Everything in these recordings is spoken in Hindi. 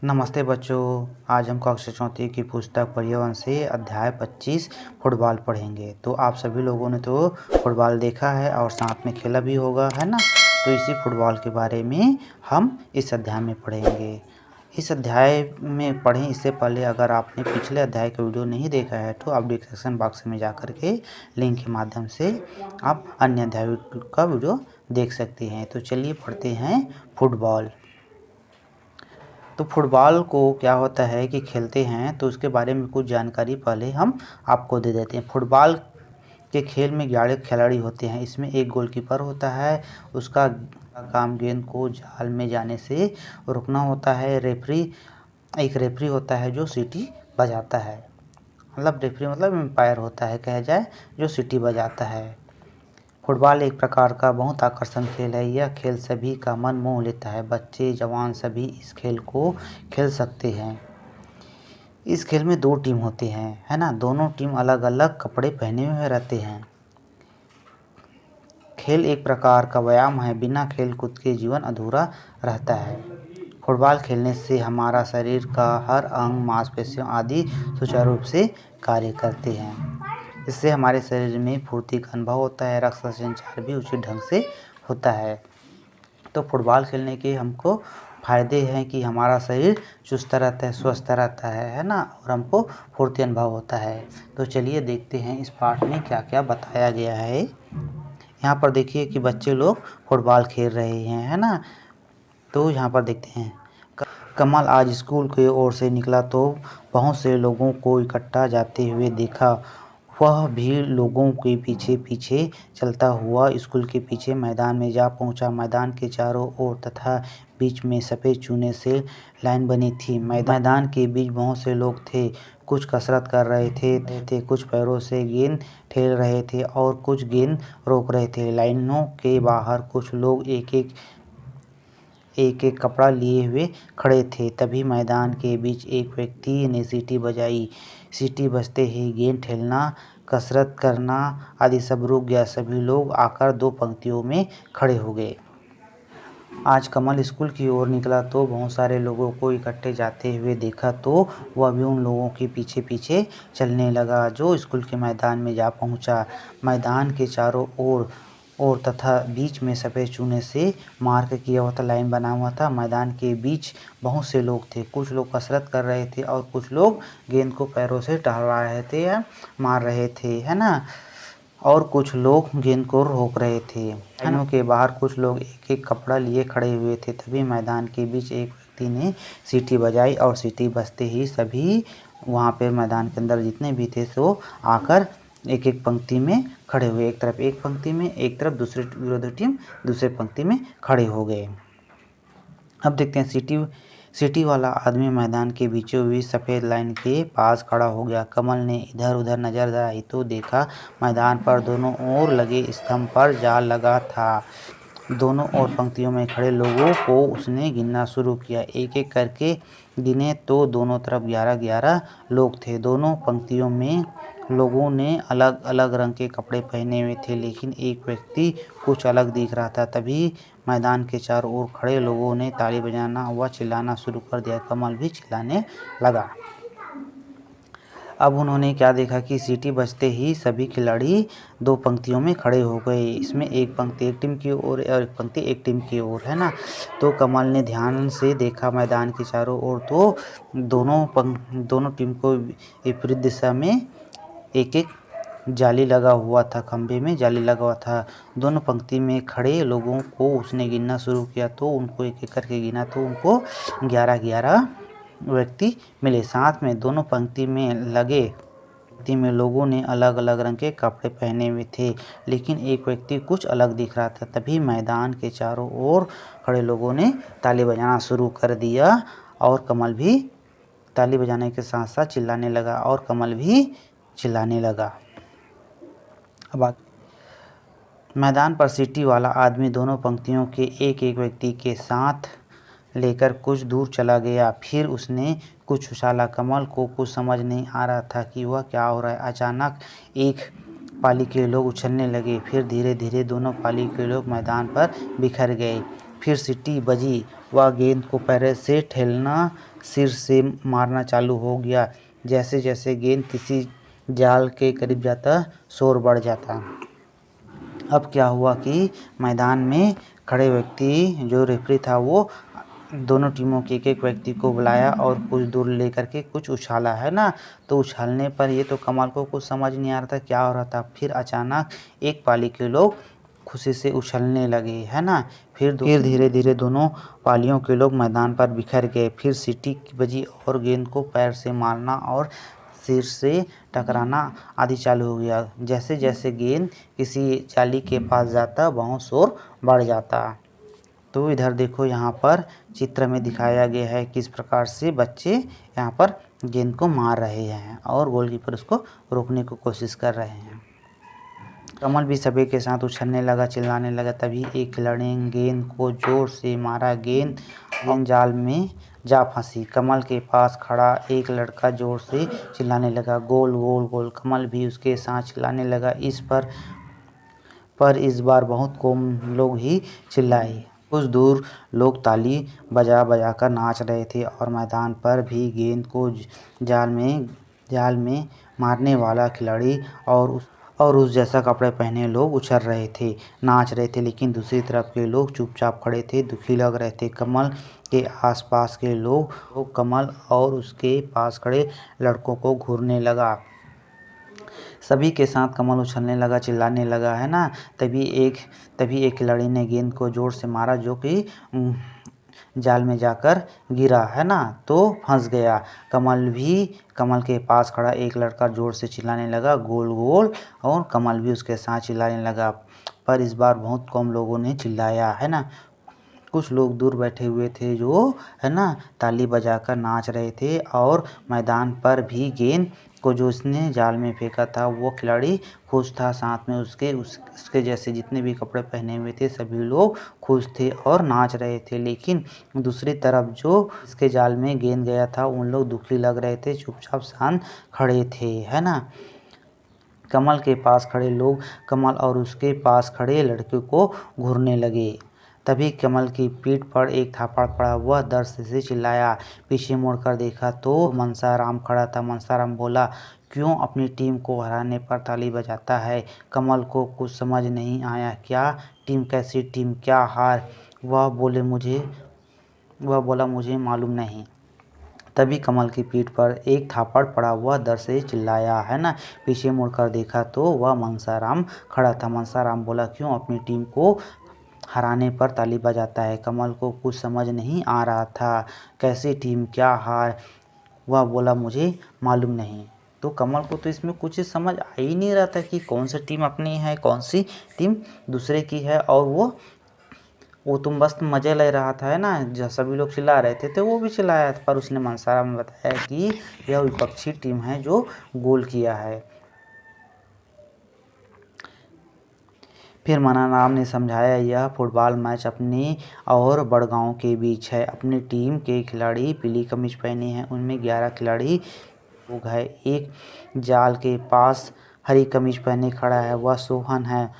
नमस्ते बच्चों। आज हम कक्षा चौथी की पुस्तक पर्यावरण से अध्याय 25 फुटबॉल पढ़ेंगे। तो आप सभी लोगों ने तो फुटबॉल देखा है और साथ में खेला भी होगा, है ना। तो इसी फुटबॉल के बारे में हम इस अध्याय में पढ़ेंगे। इस अध्याय में पढ़ें इससे पहले अगर आपने पिछले अध्याय का वीडियो नहीं देखा है तो आप डिस्क्रिप्शन बॉक्स में जा कर के लिंक के माध्यम से आप अन्य अध्याय का वीडियो देख सकते हैं। तो चलिए पढ़ते हैं फुटबॉल। तो फुटबॉल को क्या होता है कि खेलते हैं, तो उसके बारे में कुछ जानकारी पहले हम आपको दे देते हैं। फुटबॉल के खेल में 11 खिलाड़ी होते हैं। इसमें एक गोलकीपर होता है, उसका काम गेंद को जाल में जाने से रोकना होता है। एक रेफरी होता है जो सीटी बजाता है, मतलब रेफरी मतलब एम्पायर होता है कहा जाए, जो सीटी बजाता है। फुटबॉल एक प्रकार का बहुत आकर्षक खेल है। यह खेल सभी का मन मोह लेता है। बच्चे जवान सभी इस खेल को खेल सकते हैं। इस खेल में 2 टीम होती हैं, है ना। दोनों टीम अलग अलग कपड़े पहने हुए रहते हैं। खेल एक प्रकार का व्यायाम है। बिना खेल कूद के जीवन अधूरा रहता है। फुटबॉल खेलने से हमारा शरीर का हर अंग, मांसपेशियों आदि सुचारू रूप से कार्य करते हैं। इससे हमारे शरीर में फुर्ती का अनुभव होता है। रक्त संचार भी उचित ढंग से होता है। तो फुटबॉल खेलने के हमको फ़ायदे हैं कि हमारा शरीर चुस्त रहता है, स्वस्थ रहता है ना, और हमको फुर्ती अनुभव होता है। तो चलिए देखते हैं इस पाठ में क्या क्या बताया गया है। यहाँ पर देखिए कि बच्चे लोग फुटबॉल खेल रहे हैं, है ना। तो यहाँ पर देखते हैं, कमल आज स्कूल की ओर से निकला तो बहुत से लोगों को इकट्ठा जाते हुए देखा। वह भी लोगों के पीछे पीछे चलता हुआ स्कूल के पीछे मैदान में जा पहुंचा। मैदान के चारों ओर तथा बीच में सफ़ेद चूने से लाइन बनी थी। मैदान के बीच बहुत से लोग थे। कुछ कसरत कर रहे थे, कुछ पैरों से गेंद ठेल रहे थे और कुछ गेंद रोक रहे थे। लाइनों के बाहर कुछ लोग एक एक कपड़ा लिए हुए खड़े थे। तभी मैदान के बीच एक व्यक्ति ने सीटी बजाई। सीटी बजते ही गेंद ठेलना, कसरत करना आदि सब रुक गया। सभी लोग आकर 2 पंक्तियों में खड़े हो गए। आज कमल स्कूल की ओर निकला तो बहुत सारे लोगों को इकट्ठे जाते हुए देखा। तो वह भी उन लोगों के पीछे पीछे चलने लगा जो स्कूल के मैदान में जा पहुंचा। मैदान के चारों ओर तथा बीच में सफ़ेद चूने से मार्क किया हुआ था, लाइन बना हुआ था। मैदान के बीच बहुत से लोग थे। कुछ लोग कसरत कर रहे थे और कुछ लोग गेंद को पैरों से टहला रहे थे या मार रहे थे, है ना। और कुछ लोग गेंद को रोक रहे थे। लाइनों के बाहर कुछ लोग एक एक कपड़ा लिए खड़े हुए थे। तभी मैदान के बीच एक व्यक्ति ने सीटी बजाई और सीटी बजते ही सभी वहाँ पे मैदान के अंदर जितने भी थे सो आकर एक एक पंक्ति में खड़े हुए। एक तरफ एक पंक्ति में, एक तरफ दूसरी विरोधी टीम दूसरे पंक्ति में खड़े हो गए। अब देखते हैं सिटी वाला आदमी मैदान के बीचों बीच सफ़ेद लाइन के पास खड़ा हो गया। कमल ने इधर उधर नजर दौड़ाई तो देखा मैदान पर दोनों ओर लगे स्तंभ पर जाल लगा था। दोनों ओर पंक्तियों में खड़े लोगों को उसने गिनना शुरू किया। एक एक करके गिने तो दोनों तरफ 11-11 लोग थे। दोनों पंक्तियों में लोगों ने अलग अलग रंग के कपड़े पहने हुए थे, लेकिन एक व्यक्ति कुछ अलग दिख रहा था। तभी मैदान के चारों ओर खड़े लोगों ने ताली बजाना व चिल्लाना शुरू कर दिया। कमल भी चिल्लाने लगा। अब उन्होंने क्या देखा कि सीटी बजते ही सभी खिलाड़ी 2 पंक्तियों में खड़े हो गए। इसमें एक पंक्ति एक टीम की ओर और एक पंक्ति एक टीम की ओर, है ना। तो कमल ने ध्यान से देखा मैदान के चारों ओर तो दोनों टीम को विपरीत दिशा में एक एक जाली लगा हुआ था। खंभे में जाली लगा हुआ था। दोनों पंक्ति में खड़े लोगों को उसने गिनना शुरू किया तो उनको एक एक करके गिना तो उनको 11-11 व्यक्ति मिले। साथ में दोनों पंक्ति में लगे व्यक्ति में लोगों ने अलग अलग रंग के कपड़े पहने हुए थे, लेकिन एक व्यक्ति कुछ अलग दिख रहा था। तभी मैदान के चारों ओर खड़े लोगों ने ताली बजाना शुरू कर दिया और कमल भी ताली बजाने के साथ साथ चिल्लाने लगा और कमल भी चिल्लाने लगा। अब मैदान पर सीटी वाला आदमी दोनों पंक्तियों के एक एक व्यक्ति के साथ लेकर कुछ दूर चला गया। फिर उसने कुछ उछाला। कमल को कुछ समझ नहीं आ रहा था कि वह क्या हो रहा है। अचानक एक पाली के लोग उछलने लगे। फिर धीरे धीरे दोनों पाली के लोग मैदान पर बिखर गए। फिर सीटी बजी। वह गेंद को पैर से ठेलना, सिर से मारना चालू हो गया। जैसे जैसे गेंद किसी जाल के करीब जाता, शोर बढ़ जाता। अब क्या हुआ कि मैदान में खड़े व्यक्ति, जो रेफरी था, वो दोनों टीमों के एक एक व्यक्ति को बुलाया और कुछ दूर लेकर के कुछ उछाला, है ना। तो उछालने पर ये तो कमाल को कुछ समझ नहीं आ रहा था क्या हो रहा था। फिर अचानक एक पाली के लोग खुशी से उछलने लगे, है ना। फिर धीरे धीरे दोनों पालियों के लोग मैदान पर बिखर गए। फिर सीटी बजी और गेंद को पैर से मारना और सिर से टकराना आदि चालू हो गया। जैसे जैसे गेंद किसी जाली के पास जाता, बहुत शोर बढ़ जाता। तो इधर देखो, यहाँ पर चित्र में दिखाया गया है किस प्रकार से बच्चे यहाँ पर गेंद को मार रहे हैं और गोलकीपर उसको रोकने की कोशिश कर रहे हैं। कमल भी सभी के साथ उछलने लगा, चिल्लाने लगा। तभी एक खिलाड़ी ने गेंद को जोर से मारा। गेंद जाल में जा फंसी। कमल के पास खड़ा एक लड़का जोर से चिल्लाने लगा, गोल गोल गोल। कमल भी उसके साथ चिल्लाने लगा। पर इस बार बहुत कम लोग ही चिल्लाए। कुछ दूर लोग ताली बजा बजा कर नाच रहे थे और मैदान पर भी गेंद को जाल में मारने वाला खिलाड़ी और उस जैसा कपड़े पहने लोग उछल रहे थे, नाच रहे थे। लेकिन दूसरी तरफ के लोग चुपचाप खड़े थे, दुखी लग रहे थे। कमल के आसपास के लोग कमल और उसके पास खड़े लड़कों को घूरने लगा। सभी के साथ कमल उछलने लगा, चिल्लाने लगा, है ना। तभी एक खिलाड़ी ने गेंद को जोर से मारा, जो कि जाल में जाकर गिरा, है ना, तो फंस गया। कमल के पास खड़ा एक लड़का जोर से चिल्लाने लगा, गोल गोल। और कमल भी उसके साथ चिल्लाने लगा। पर इस बार बहुत कम लोगों ने चिल्लाया, है ना। कुछ लोग दूर बैठे हुए थे जो, है ना, ताली बजाकर नाच रहे थे। और मैदान पर भी गेंद को जो उसने जाल में फेंका था, वो खिलाड़ी खुश था। साथ में उसके जैसे जितने भी कपड़े पहने हुए थे, सभी लोग खुश थे और नाच रहे थे। लेकिन दूसरी तरफ जो इसके जाल में गेंद गया था, उन लोग दुखी लग रहे थे, चुपचाप शांत खड़े थे, है ना। कमल के पास खड़े लोग कमल और उसके पास खड़े लड़के को घूरने लगे। तभी कमल की पीठ पर एक थापड़ पड़ा। वह दर्द से चिल्लाया। पीछे मुड़कर देखा तो मनसाराम खड़ा था। मनसाराम बोला, क्यों अपनी टीम को हराने पर ताली बजाता है? कमल को कुछ समझ नहीं आया। क्या टीम, कैसी टीम, क्या हार? वह बोला, मुझे मालूम नहीं। तभी कमल की पीठ पर एक थापड़ पड़ा। वह दर्द से चिल्लाया, है ना। पीछे मुड़कर देखा तो वह मनसाराम खड़ा था। मनसाराम बोला, क्यों अपनी टीम को हराने पर ताली बजाता है? कमल को कुछ समझ नहीं आ रहा था। कैसी टीम, क्या हार? वह बोला, मुझे मालूम नहीं। तो कमल को तो इसमें कुछ समझ आ ही नहीं रहा था कि कौन सी टीम अपनी है, कौन सी टीम दूसरे की है। और वो तुम बस मज़े ले रहा था, है ना। जब सभी लोग चिल्ला रहे थे तो वो भी चिल्लाया था। पर उसने मनसाराम में बताया कि यह विपक्षी टीम है जो गोल किया है। फिर मनसाराम ने समझाया, यह फुटबॉल मैच अपनी और बड़गांव के बीच है। अपनी टीम के खिलाड़ी पीली कमीज पहने हैं, उनमें 11 खिलाड़ी लोग हैं। एक जाल के पास हरी कमीज पहने खड़ा है, वह सोहन है,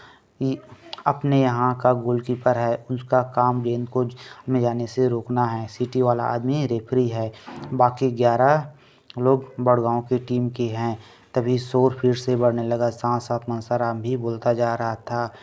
अपने यहाँ का गोलकीपर है। उसका काम गेंद को में जाने से रोकना है। सीटी वाला आदमी रेफरी है। बाकी 11 लोग बड़गांव की टीम के हैं। तभी शोर फिर से बढ़ने लगा। साथ साथ मनसाराम भी बोलता जा रहा था,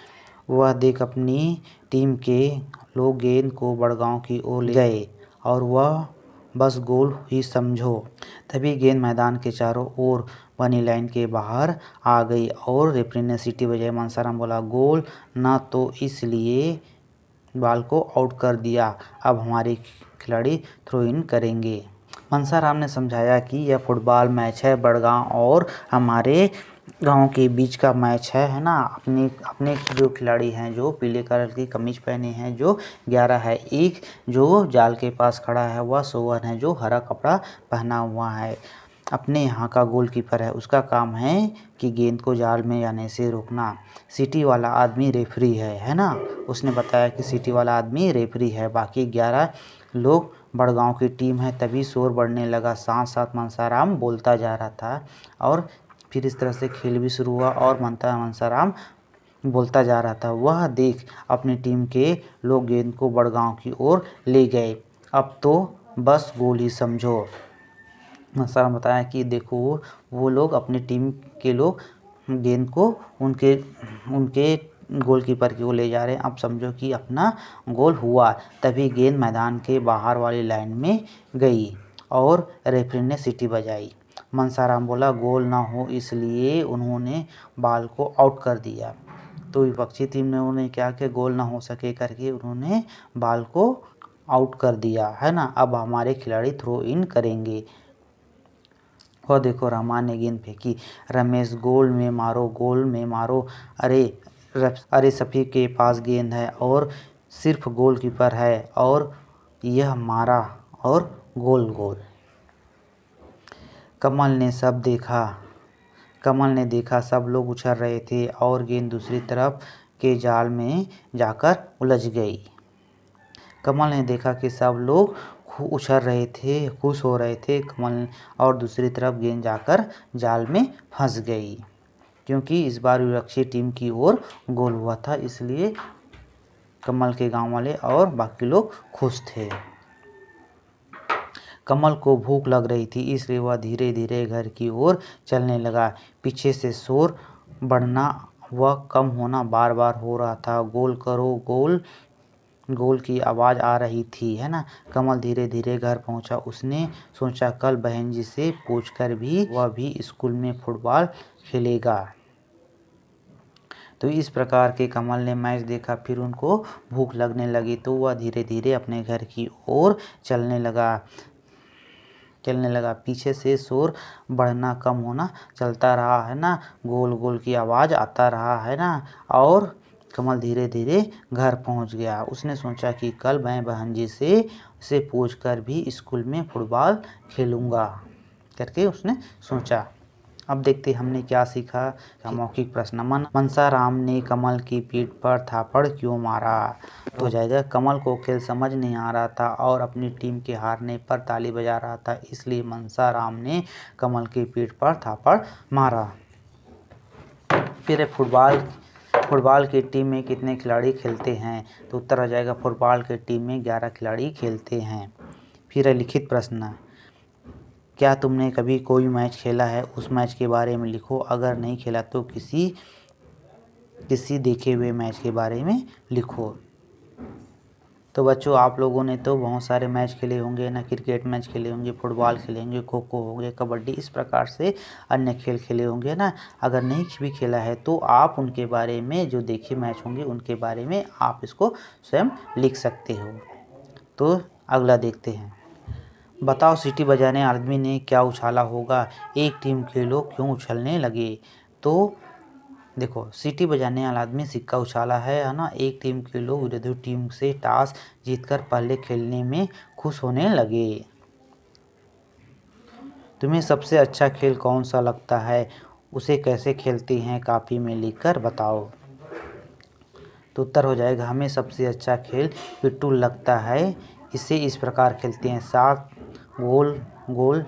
वह देख, अपनी टीम के लोग गेंद को बड़गांव की ओर ले गए और वह बस गोल ही समझो। तभी गेंद मैदान के चारों ओर बनी लाइन के बाहर आ गई और रेफरी ने सीटी बजाई। मनसाराम बोला, गोल न, तो इसलिए बॉल को आउट कर दिया। अब हमारे खिलाड़ी थ्रो इन करेंगे। मनसाराम ने समझाया कि यह फुटबॉल मैच है, बड़गांव और हमारे गांव के बीच का मैच है ना। अपने जो खिलाड़ी हैं, जो पीले कलर की कमीज पहने हैं, जो 11 है। एक जो जाल के पास खड़ा है, वह सोहन है, जो हरा कपड़ा पहना हुआ है। अपने यहाँ का गोलकीपर है, उसका काम है कि गेंद को जाल में जाने से रोकना। सीटी वाला आदमी रेफरी है ना। उसने बताया कि सीटी वाला आदमी रेफरी है। बाकी 11 लोग बड़गांव की टीम है। तभी शोर बढ़ने लगा। साथ साथ मनसाराम बोलता जा रहा था और फिर इस तरह से खेल भी शुरू हुआ और मनसाराम बोलता जा रहा था। वह देख अपनी टीम के लोग गेंद को बड़गांव की ओर ले गए। अब तो बस गोल ही समझो। सर बताया कि देखो वो लोग अपनी टीम के लोग गेंद को उनके उनके गोलकीपर की ओर ले जा रहे हैं। अब समझो कि अपना गोल हुआ। तभी गेंद मैदान के बाहर वाली लाइन में गई और रेफरी ने सीटी बजाई। मनसाराम बोला गोल ना हो इसलिए उन्होंने बॉल को आउट कर दिया। तो विपक्षी टीम ने उन्हें क्या कि गोल ना हो सके करके उन्होंने बॉल को आउट कर दिया है ना। अब हमारे खिलाड़ी थ्रो इन करेंगे। और देखो रहमान ने गेंद फेंकी। रमेश गोल में मारो, गोल में मारो। अरे सफ़ी के पास गेंद है और सिर्फ गोलकीपर है और यह मारा और गोल। कमल ने देखा सब लोग उछल रहे थे और गेंद दूसरी तरफ के जाल में जाकर उलझ गई। कमल ने देखा कि सब लोग उछल रहे थे, खुश हो रहे थे। कमल और दूसरी तरफ गेंद जाकर जाल में फंस गई। क्योंकि इस बार विपक्षी टीम की ओर गोल हुआ था, इसलिए कमल के गांव वाले और बाकी लोग खुश थे। कमल को भूख लग रही थी, इसलिए वह धीरे धीरे घर की ओर चलने लगा। पीछे से शोर बढ़ना व कम होना बार बार हो रहा था। गोल करो, गोल गोल की आवाज़ आ रही थी, है ना। कमल धीरे धीरे घर पहुंचा। उसने सोचा कल बहन जी से पूछकर भी वह भी स्कूल में फुटबॉल खेलेगा। तो इस प्रकार के कमल ने मैच देखा। फिर उनको भूख लगने लगी तो वह धीरे धीरे अपने घर की ओर चलने लगा। पीछे से शोर बढ़ना कम होना चलता रहा, है ना। गोल गोल की आवाज़ आता रहा, है ना। और कमल धीरे धीरे घर पहुंच गया। उसने सोचा कि कल मैं बहन जी से पूछकर भी स्कूल में फुटबॉल खेलूँगा करके उसने सोचा। अब देखते हमने क्या सीखा। मौखिक प्रश्न। मनसाराम ने कमल की पीठ पर थापड़ क्यों मारा? तो हो जाएगा कमल को खेल समझ नहीं आ रहा था और अपनी टीम के हारने पर ताली बजा रहा था, इसलिए मनसाराम ने कमल की पीठ पर थापड़ मारा। फिर फुटबॉल की टीम में कितने खिलाड़ी खेलते हैं? तो उत्तर हो जाएगा फुटबॉल की टीम में 11 खिलाड़ी खेलते हैं। फिर लिखित प्रश्न। क्या तुमने कभी कोई मैच खेला है? उस मैच के बारे में लिखो। अगर नहीं खेला तो किसी देखे हुए मैच के बारे में लिखो। तो बच्चों आप लोगों ने तो बहुत सारे मैच खेले होंगे ना। क्रिकेट मैच खेले होंगे, फुटबॉल खेले होंगे, खो खो हो गए, कबड्डी, इस प्रकार से अन्य खेल खेले होंगे ना। अगर नहीं भी खेला है तो आप उनके बारे में जो देखे मैच होंगे उनके बारे में आप इसको स्वयं लिख सकते हो। तो अगला देखते हैं। बताओ सीटी बजाने आदमी ने क्या उछाला होगा? एक टीम के लोग क्यों उछलने लगे? तो देखो सीटी बजाने वाला आदमी सिक्का उछाला है ना। एक टीम के लोग विरोधी टीम से टॉस जीतकर पहले खेलने में खुश होने लगे। तुम्हें सबसे अच्छा खेल कौन सा लगता है? उसे कैसे खेलते हैं कापी में लिखकर बताओ। तो उत्तर हो जाएगा हमें सबसे अच्छा खेल पिट्ठू लगता है। इसे इस प्रकार खेलते हैं। 7 गोल गोल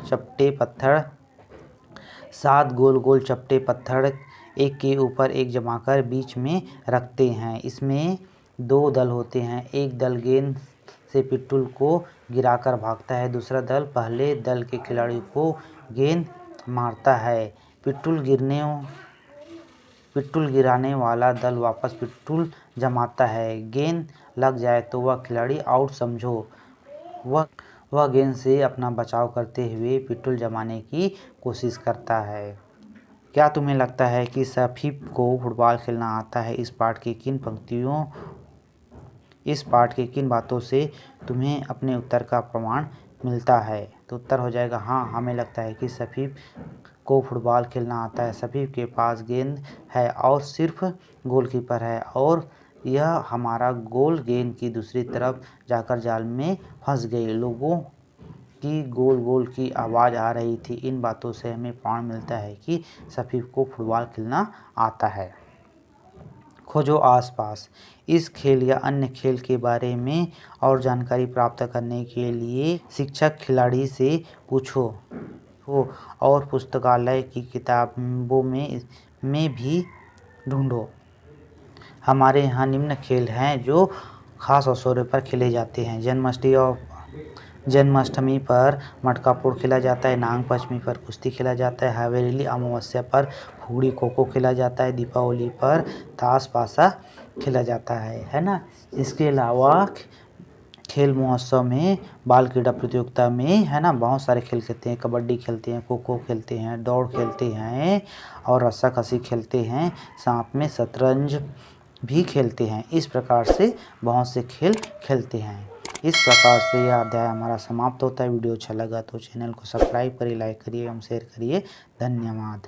चपटे पत्थर एक के ऊपर एक जमाकर बीच में रखते हैं। इसमें 2 दल होते हैं। एक दल गेंद से पिट्ठू को गिराकर भागता है, दूसरा दल पहले दल के खिलाड़ी को गेंद मारता है। पिट्ठू गिराने वाला दल वापस पिट्ठू जमाता है। गेंद लग जाए तो वह खिलाड़ी आउट समझो। वह गेंद से अपना बचाव करते हुए पिट्ठू जमाने की कोशिश करता है। क्या तुम्हें लगता है कि सभी को फुटबॉल खेलना आता है? इस पाठ के किन बातों से तुम्हें अपने उत्तर का प्रमाण मिलता है? तो उत्तर हो जाएगा हाँ, हमें लगता है कि सभी को फुटबॉल खेलना आता है। सभी के पास गेंद है और सिर्फ गोलकीपर है और यह हमारा गोल गेंद की दूसरी तरफ जाकर जाल में फंस गई। लोगों की गोल गोल की आवाज़ आ रही थी। इन बातों से हमें प्रमाण मिलता है कि सभी को फुटबॉल खेलना आता है। खोजो आसपास। इस खेल या अन्य खेल के बारे में और जानकारी प्राप्त करने के लिए शिक्षक खिलाड़ी से पूछो और पुस्तकालय की किताबों में भी ढूंढो। हमारे यहाँ निम्न खेल हैं जो खास अवसरों पर खेले जाते हैं। जन्माष्टमी पर मटका फोड़ खेला जाता है। नाग पंचमी पर कुश्ती खेला जाता है। हवेली अमावस्या पर फुगड़ी खो खो खेला जाता है। दीपावली पर ताश पासा खेला जाता है ना। इसके अलावा खेल महोत्सव में बाल क्रीड़ा प्रतियोगिता में है ना बहुत सारे खेल खेलते हैं। कबड्डी खेलते हैं, खो खो खेलते हैं, दौड़ खेलते हैं और रस्साकसी खेलते हैं। साथ में शतरंज भी खेलते हैं। इस प्रकार से बहुत से खेल खेलते हैं। इस प्रकार से यह अध्याय हमारा समाप्त होता है। वीडियो अच्छा लगा तो चैनल को सब्सक्राइब करिए, लाइक करिए एवं शेयर करिए। धन्यवाद।